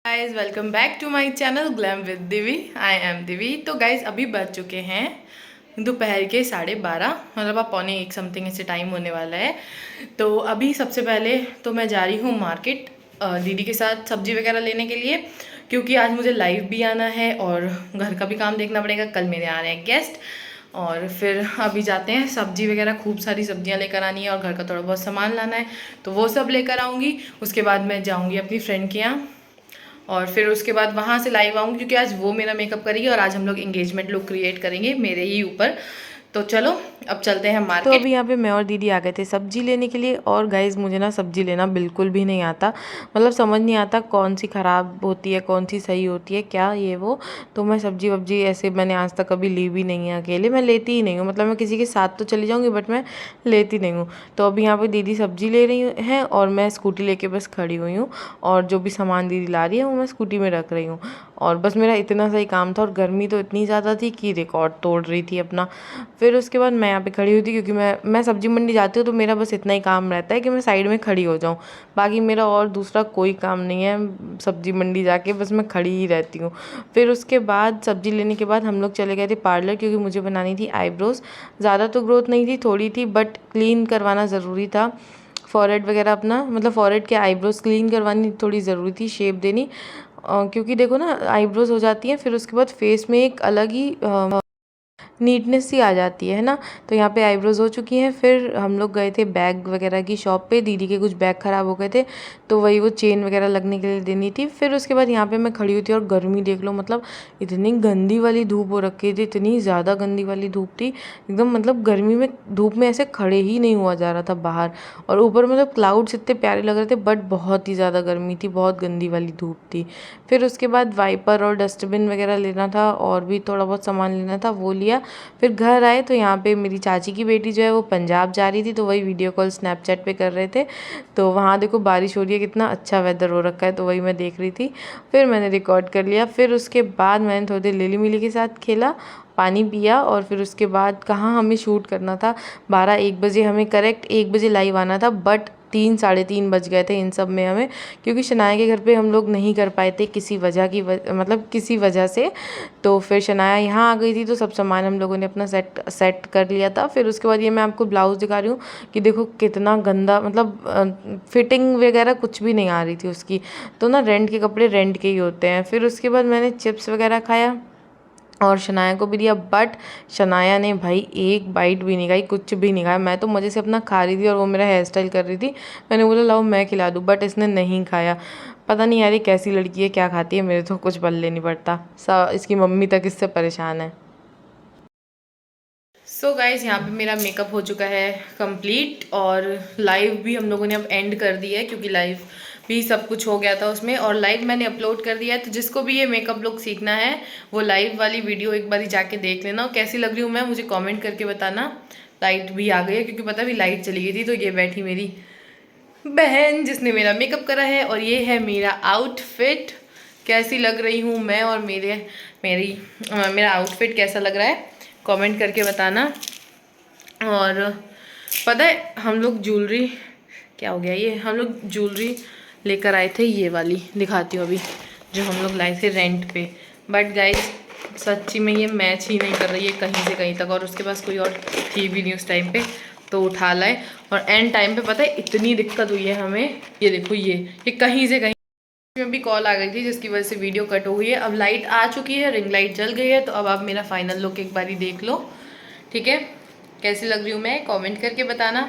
Guys welcome back to my channel glam with Divi. I am Divi. तो guys अभी बज चुके हैं दोपहर के 12:30, मतलब अब पौने 1 समथिंग ऐसे टाइम होने वाला है। तो अभी सबसे पहले तो मैं जा रही हूँ मार्केट दीदी के साथ सब्जी वगैरह लेने के लिए, क्योंकि आज मुझे लाइव भी आना है और घर का भी काम देखना पड़ेगा। कल मेरे आ रहे हैं गेस्ट। और फिर अभी जाते हैं, सब्जी वगैरह खूब सारी सब्जियां लेकर आनी है और घर का थोड़ा बहुत सामान लाना है, तो वो सब लेकर आऊँगी। उसके बाद मैं जाऊँगी अपनी फ्रेंड के यहाँ और फिर उसके बाद वहाँ से लाइव आऊँगी, क्योंकि आज वो मेरा मेकअप करेगी और आज हम लोग एंगेजमेंट लुक क्रिएट करेंगे मेरे ही ऊपर। तो चलो अब चलते हैं मार्केट। तो अभी यहाँ पे मैं और दीदी आ गए थे सब्जी लेने के लिए। और गाइज मुझे ना सब्जी लेना बिल्कुल भी नहीं आता, मतलब समझ नहीं आता कौन सी ख़राब होती है कौन सी सही होती है क्या ये वो। तो मैं सब्जी वब्जी ऐसे मैंने आज तक कभी ली भी नहीं है, अकेले मैं लेती ही नहीं हूँ। मतलब मैं किसी के साथ तो चली जाऊँगी बट मैं लेती नहीं हूँ। तो अभी यहाँ पे दीदी सब्जी ले रही हैं और मैं स्कूटी लेके बस खड़ी हुई हूँ, और जो भी सामान दीदी ला रही है वो मैं स्कूटी में रख रही हूँ। और बस मेरा इतना सही काम था, और गर्मी तो इतनी ज़्यादा थी कि रिकॉर्ड तोड़ रही थी अपना। फिर उसके बाद मैं यहाँ पे खड़ी हुई थी, क्योंकि मैं सब्जी मंडी जाती हूँ तो मेरा बस इतना ही काम रहता है कि मैं साइड में खड़ी हो जाऊँ। बाकी मेरा और दूसरा कोई काम नहीं है सब्जी मंडी जाके, बस मैं खड़ी ही रहती हूँ। फिर उसके बाद सब्जी लेने के बाद हम लोग चले गए थे पार्लर, क्योंकि मुझे बनानी थी आईब्रोज़। ज़्यादा तो ग्रोथ नहीं थी, थोड़ी थी, बट क्लीन करवाना ज़रूरी था। फॉरहेड वगैरह अपना, मतलब फॉरहेड के आईब्रोज़ क्लीन करवानी थोड़ी ज़रूरी थी, शेप देनी। क्योंकि देखो ना आईब्रोज़ हो जाती हैं फिर उसके बाद फेस में एक अलग ही नीटनेस सी आ जाती है ना। तो यहाँ पे आईब्रोज़ हो चुकी हैं। फिर हम लोग गए थे बैग वगैरह की शॉप पे, दीदी के कुछ बैग ख़राब हो गए थे तो वही वो चेन वगैरह लगने के लिए देनी थी। फिर उसके बाद यहाँ पे मैं खड़ी हुई थी और गर्मी देख लो, मतलब इतनी गंदी वाली धूप हो रखी थी, इतनी ज़्यादा गंदी वाली धूप थी एकदम। मतलब गर्मी में धूप में ऐसे खड़े ही नहीं हुआ जा रहा था बाहर। और ऊपर मतलब क्लाउड्स इतने प्यारे लग रहे थे, बट बहुत ही ज़्यादा गर्मी थी, बहुत गंदी वाली धूप थी। फिर उसके बाद वाइपर और डस्टबिन वगैरह लेना था, और भी थोड़ा बहुत सामान लेना था, वो लिया। फिर घर आए तो यहाँ पे मेरी चाची की बेटी जो है वो पंजाब जा रही थी, तो वही वीडियो कॉल स्नैपचैट पे कर रहे थे। तो वहाँ देखो बारिश हो रही है, कितना अच्छा वेदर हो रखा है, तो वही मैं देख रही थी। फिर मैंने रिकॉर्ड कर लिया। फिर उसके बाद मैंने थोड़ी देर लिली मिली के साथ खेला, पानी पिया, और फिर उसके बाद कहाँ हमें शूट करना था 12-1 बजे, हमें करेक्ट 1 बजे लाइव आना था, बट 3-3:30 बज गए थे इन सब में हमें, क्योंकि शनाया के घर पे हम लोग नहीं कर पाए थे किसी वजह की मतलब किसी वजह से। तो फिर शनाया यहाँ आ गई थी, तो सब सामान हम लोगों ने अपना सेट कर लिया था। फिर उसके बाद ये मैं आपको ब्लाउज़ दिखा रही हूँ कि देखो कितना गंदा, मतलब फिटिंग वगैरह कुछ भी नहीं आ रही थी उसकी। तो ना रेंट के कपड़े रेंट के ही होते हैं। फिर उसके बाद मैंने चिप्स वगैरह खाया और शनाया को भी दिया, बट शनाया ने भाई एक बाइट भी नहीं खाई, कुछ भी नहीं खाया। मैं तो मज़े से अपना खा रही थी और वो मेरा हेयर स्टाइल कर रही थी। मैंने बोला लाओ मैं खिला दूँ, बट इसने नहीं खाया। पता नहीं यार ये कैसी लड़की है, क्या खाती है, मेरे तो कुछ पल्ले नहीं पड़ता। इसकी मम्मी तक इससे परेशान है। सो गाइज यहाँ पे मेरा मेकअप हो चुका है कंप्लीट, और लाइव भी हम लोगों ने अब एंड कर दिया है, क्योंकि लाइव भी सब कुछ हो गया था उसमें, और लाइव मैंने अपलोड कर दिया है। तो जिसको भी ये मेकअप लुक सीखना है वो लाइव वाली वीडियो एक बार जाके देख लेना। और कैसी लग रही हूँ मैं मुझे कमेंट करके बताना। लाइट भी आ गई है, क्योंकि पता भी लाइट चली गई थी। तो ये बैठी मेरी बहन जिसने मेरा मेकअप करा है, और ये है मेरा आउटफिट। कैसी लग रही हूँ मैं, और मेरा आउटफिट कैसा लग रहा है कमेंट करके बताना। और पता है हम लोग ज्वेलरी, क्या हो गया ये, हम लोग ज्वेलरी लेकर आए थे, ये वाली दिखाती हूँ अभी, जो हम लोग लाए थे रेंट पे। बट गाइज सच्ची में ये मैच ही नहीं कर रही है कहीं से कहीं तक, और उसके पास कोई और थी भी नहीं उस टाइम पे, तो उठा लाए। और एंड टाइम पे पता है इतनी दिक्कत हुई है हमें, ये देखो ये कहीं से कहीं में भी कॉल आ गई थी, जिसकी वजह से वीडियो कट हो गई है। अब लाइट आ चुकी है, रिंग लाइट जल गई है, तो अब आप मेरा फाइनल लुक एक बारी देख लो, ठीक है। कैसी लग रही हूँ मैं कमेंट करके बताना।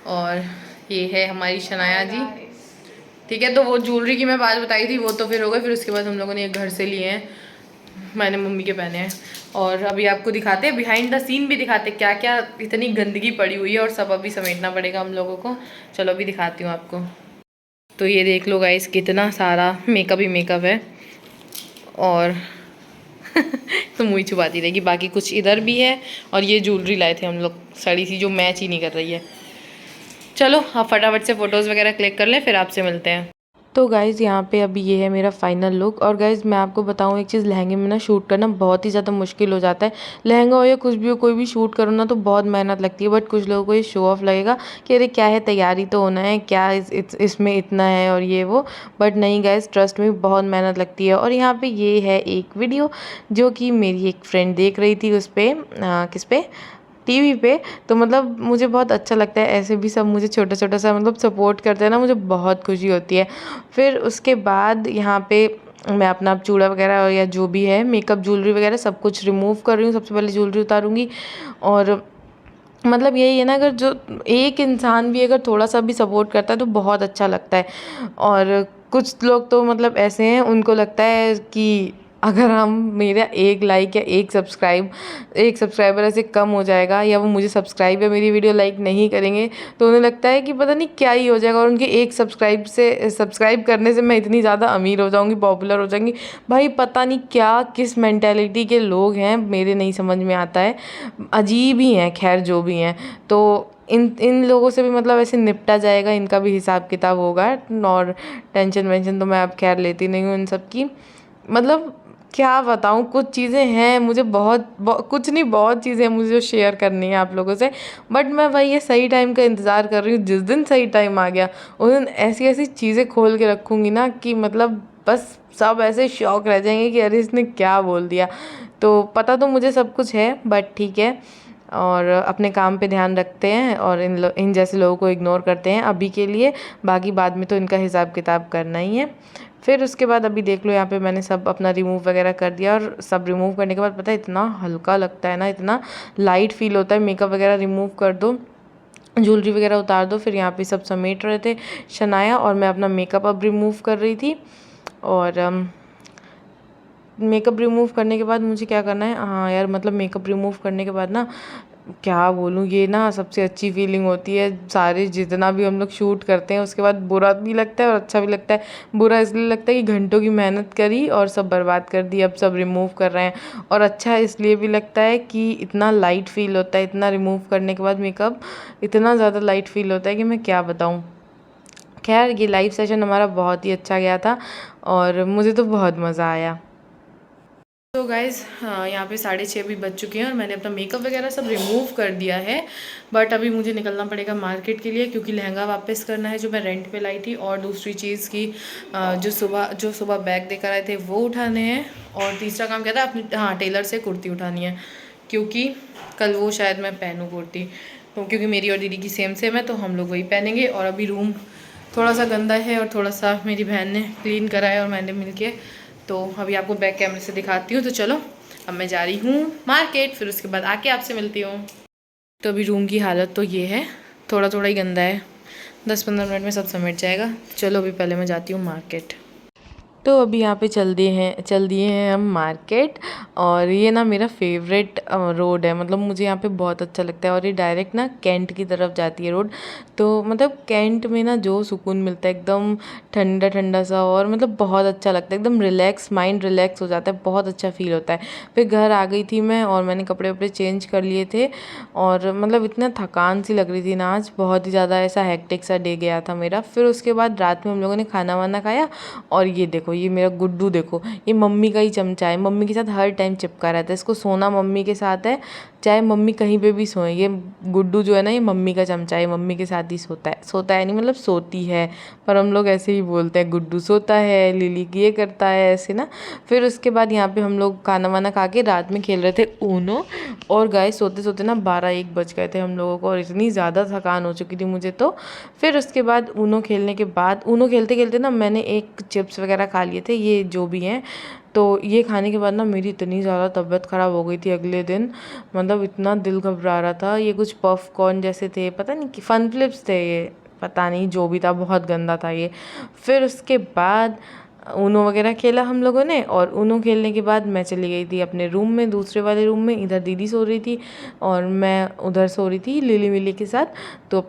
और ये है हमारी शनाया जी, ठीक है। तो वो ज्वेलरी की मैं बात बताई थी वो तो फिर हो गई। फिर उसके बाद हम लोगों ने एक घर से लिए हैं, मैंने मम्मी के पहने हैं। और अभी आपको दिखाते हैं बिहाइंड द सीन भी दिखाते क्या क्या इतनी गंदगी पड़ी हुई है, और सब अभी समेटना पड़ेगा हम लोगों को। चलो अभी दिखाती हूँ आपको। तो ये देख लो गाइस कितना सारा मेकअप ही मेकअप है, और तो मुँह ही छुपाती रहेगी। बाकी कुछ इधर भी है, और ये ज्वेलरी लाए थे हम लोग सड़ी सी, जो मैच ही नहीं कर रही है। चलो आप फटाफट से फ़ोटोज़ वगैरह क्लिक कर लें, फिर आपसे मिलते हैं। तो गाइज़ यहाँ पे अभी ये है मेरा फाइनल लुक। और गाइज़ मैं आपको बताऊँ एक चीज़, लहंगे में ना शूट करना बहुत ही ज़्यादा मुश्किल हो जाता है। लहंगा हो या कुछ भी हो, कोई भी शूट करो ना तो बहुत मेहनत लगती है। बट कुछ लोगों को ये शो ऑफ लगेगा कि अरे क्या है, तैयारी तो होना है, क्या इसमें इतना है और ये वो। बट नहीं गाइज़, ट्रस्ट में बहुत मेहनत लगती है। और यहाँ पे ये है एक वीडियो जो कि मेरी एक फ्रेंड देख रही थी उस पर, किस पे, टीवी पे। तो मतलब मुझे बहुत अच्छा लगता है, ऐसे भी सब मुझे छोटा छोटा सा मतलब सपोर्ट करते हैं ना, मुझे बहुत खुशी होती है। फिर उसके बाद यहाँ पे मैं अपना अब चूड़ा वगैरह या जो भी है मेकअप ज्वेलरी वगैरह सब कुछ रिमूव कर रही हूँ। सबसे पहले ज्वेलरी उतारूँगी। और मतलब यही है ना, अगर जो एक इंसान भी अगर थोड़ा सा भी सपोर्ट करता है तो बहुत अच्छा लगता है। और कुछ लोग तो मतलब ऐसे हैं, उनको लगता है कि अगर हम, मेरा एक लाइक या एक सब्सक्राइबर ऐसे कम हो जाएगा, या वो मुझे सब्सक्राइब या मेरी वीडियो लाइक नहीं करेंगे, तो उन्हें लगता है कि पता नहीं क्या ही हो जाएगा, और उनके एक सब्सक्राइब करने से मैं इतनी ज़्यादा अमीर हो जाऊँगी, पॉपुलर हो जाऊँगी। भाई पता नहीं क्या किस मेंटेलिटी के लोग हैं, मेरे नहीं समझ में आता है, अजीब ही हैं। खैर जो भी हैं, तो इन इन लोगों से भी मतलब ऐसे निपटा जाएगा, इनका भी हिसाब किताब होगा। और टेंशन वेंशन तो मैं अब खैर लेती नहीं हूँ इन सब की। मतलब क्या बताऊँ, कुछ चीज़ें हैं मुझे कुछ नहीं, बहुत चीज़ें मुझे जो शेयर करनी है आप लोगों से। बट मैं भाई ये सही टाइम का इंतज़ार कर रही हूँ, जिस दिन सही टाइम आ गया उस दिन ऐसी ऐसी चीज़ें खोल के रखूँगी ना कि मतलब बस सब ऐसे शौक रह जाएंगे कि अरे इसने क्या बोल दिया। तो पता तो मुझे सब कुछ है, बट ठीक है। और अपने काम पे ध्यान रखते हैं और इन जैसे लोगों को इग्नोर करते हैं अभी के लिए। बाकी बाद में तो इनका हिसाब किताब करना ही है। फिर उसके बाद अभी देख लो, यहाँ पे मैंने सब अपना रिमूव वगैरह कर दिया। और सब रिमूव करने के बाद पता है इतना हल्का लगता है ना, इतना लाइट फील होता है। मेकअप वगैरह रिमूव कर दो, ज्वेलरी वगैरह उतार दो। फिर यहाँ पे सब समेट रहे थे शनाया, और मैं अपना मेकअप अब रिमूव कर रही थी। और मेकअप रिमूव करने के बाद मुझे क्या करना है, हाँ यार, मतलब मेकअप रिमूव करने के बाद ना क्या बोलूँ, ये ना सबसे अच्छी फीलिंग होती है। सारे जितना भी हम लोग शूट करते हैं उसके बाद बुरा भी लगता है और अच्छा भी लगता है। बुरा इसलिए लगता है कि घंटों की मेहनत करी और सब बर्बाद कर दी, अब सब रिमूव कर रहे हैं। और अच्छा इसलिए भी लगता है कि इतना लाइट फील होता है, इतना रिमूव करने के बाद मेकअप इतना ज़्यादा लाइट फील होता है कि मैं क्या बताऊँ। खैर ये लाइव सेशन हमारा बहुत ही अच्छा गया था और मुझे तो बहुत मज़ा आया। तो गाइज़ यहाँ पे 6:30 भी बज चुके हैं और मैंने अपना मेकअप वगैरह सब रिमूव कर दिया है। बट अभी मुझे निकलना पड़ेगा मार्केट के लिए, क्योंकि लहंगा वापस करना है जो मैं रेंट पे लाई थी। और दूसरी चीज़ की जो सुबह बैग देकर आए थे वो उठाने हैं। और तीसरा काम क्या था, अपनी टेलर से कुर्ती उठानी है, क्योंकि कल वो शायद मैं पहनूँ कुर्ती। तो क्योंकि मेरी और दीदी की सेम सेम है तो हम लोग वही पहनेंगे। और अभी रूम थोड़ा सा गंदा है और थोड़ा सा मेरी बहन ने क्लीन करा है और मैंने मिल के, तो अभी आपको बैक कैमरे से दिखाती हूँ। तो चलो अब मैं जा रही हूँ मार्केट, फिर उसके बाद आके आपसे मिलती हूँ। तो अभी रूम की हालत तो ये है, थोड़ा थोड़ा ही गंदा है, 10-15 मिनट में सब समेट जाएगा। चलो अभी पहले मैं जाती हूँ मार्केट। तो अभी यहाँ पे चल दिए हैं हम मार्केट। और ये ना मेरा फेवरेट रोड है, मतलब मुझे यहाँ पे बहुत अच्छा लगता है। और ये डायरेक्ट ना कैंट की तरफ जाती है रोड। तो मतलब कैंट में ना जो सुकून मिलता है, एकदम ठंडा ठंडा सा, और मतलब बहुत अच्छा लगता है, एकदम रिलैक्स, माइंड रिलैक्स हो जाता है, बहुत अच्छा फील होता है। फिर घर आ गई थी मैं और मैंने कपड़े वपड़े चेंज कर लिए थे। और मतलब इतना थकान सी लग रही थी ना आज, बहुत ही ज़्यादा ऐसा हेक्टिक सा डे गया था मेरा। फिर उसके बाद रात में हम लोगों ने खाना वाना खाया। और ये देखो, ये मेरा गुड्डू देखो, ये मम्मी का ही चमचा है, मम्मी के साथ हर टाइम चिपका रहता है। इसको सोना मम्मी के साथ है, चाहे मम्मी कहीं पे भी सोए। ये गुड्डू जो है ना, ये मम्मी का चमचा है, मम्मी के साथ ही सोता है नहीं, मतलब सोती है, पर हम लोग ऐसे ही बोलते हैं, गुड्डू सोता है, लिली ये करता है ऐसे ना। फिर उसके बाद यहाँ पे हम लोग खाना वाना खा के रात में खेल रहे थे ऊनो। और गाय सोते सोते ना 12-1 बज गए थे हम लोगों को, और इतनी ज़्यादा थकान हो चुकी थी मुझे तो। फिर उसके बाद ऊनो खेलने के बाद, ऊनो खेलते खेलते ना मैंने एक चिप्स वगैरह खा लिए थे, ये जो भी हैं। तो ये खाने के बाद ना मेरी इतनी ज़्यादा तबीयत ख़राब हो गई थी अगले दिन, मतलब इतना दिल घबरा रहा था। ये कुछ पॉपकॉर्न जैसे थे, पता नहीं कि फन फ्लिप्स थे ये, पता नहीं जो भी था, बहुत गंदा था ये। फिर उसके बाद ऊनो वगैरह खेला हम लोगों ने। और ऊनो खेलने के बाद मैं चली गई थी अपने रूम में, दूसरे वाले रूम में। इधर दीदी सो रही थी और मैं उधर सो रही थी लिली मिली के साथ। तो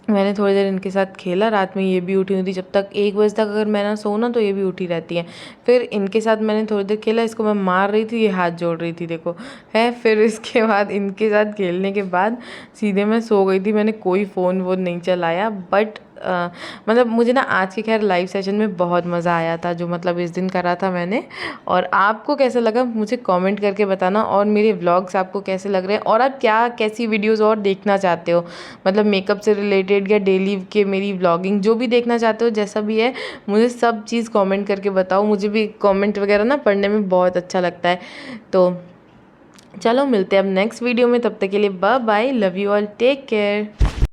मैंने थोड़ी देर इनके साथ खेला, रात में ये भी उठी हुई थी। जब तक 1 बजे तक अगर मैं ना सोऊं ना तो ये भी उठी रहती हैं। फिर इनके साथ मैंने थोड़ी देर खेला, इसको मैं मार रही थी, ये हाथ जोड़ रही थी, देखो है। फिर इसके बाद इनके साथ खेलने के बाद सीधे मैं सो गई थी। मैंने कोई फ़ोन वोन नहीं चलाया, बट मतलब मुझे ना आज के खैर लाइव सेशन में बहुत मज़ा आया था, जो मतलब इस दिन करा था मैंने। और आपको कैसा लगा मुझे कमेंट करके बताना, और मेरे व्लॉग्स आपको कैसे लग रहे हैं, और आप क्या कैसी वीडियोस और देखना चाहते हो, मतलब मेकअप से रिलेटेड या डेली के मेरी व्लॉगिंग जो भी देखना चाहते हो, जैसा भी है मुझे सब चीज़ कमेंट करके बताओ। मुझे भी कमेंट वगैरह ना पढ़ने में बहुत अच्छा लगता है। तो चलो मिलते हैं अब नेक्स्ट वीडियो में, तब तक के लिए bye bye, love you all, take care.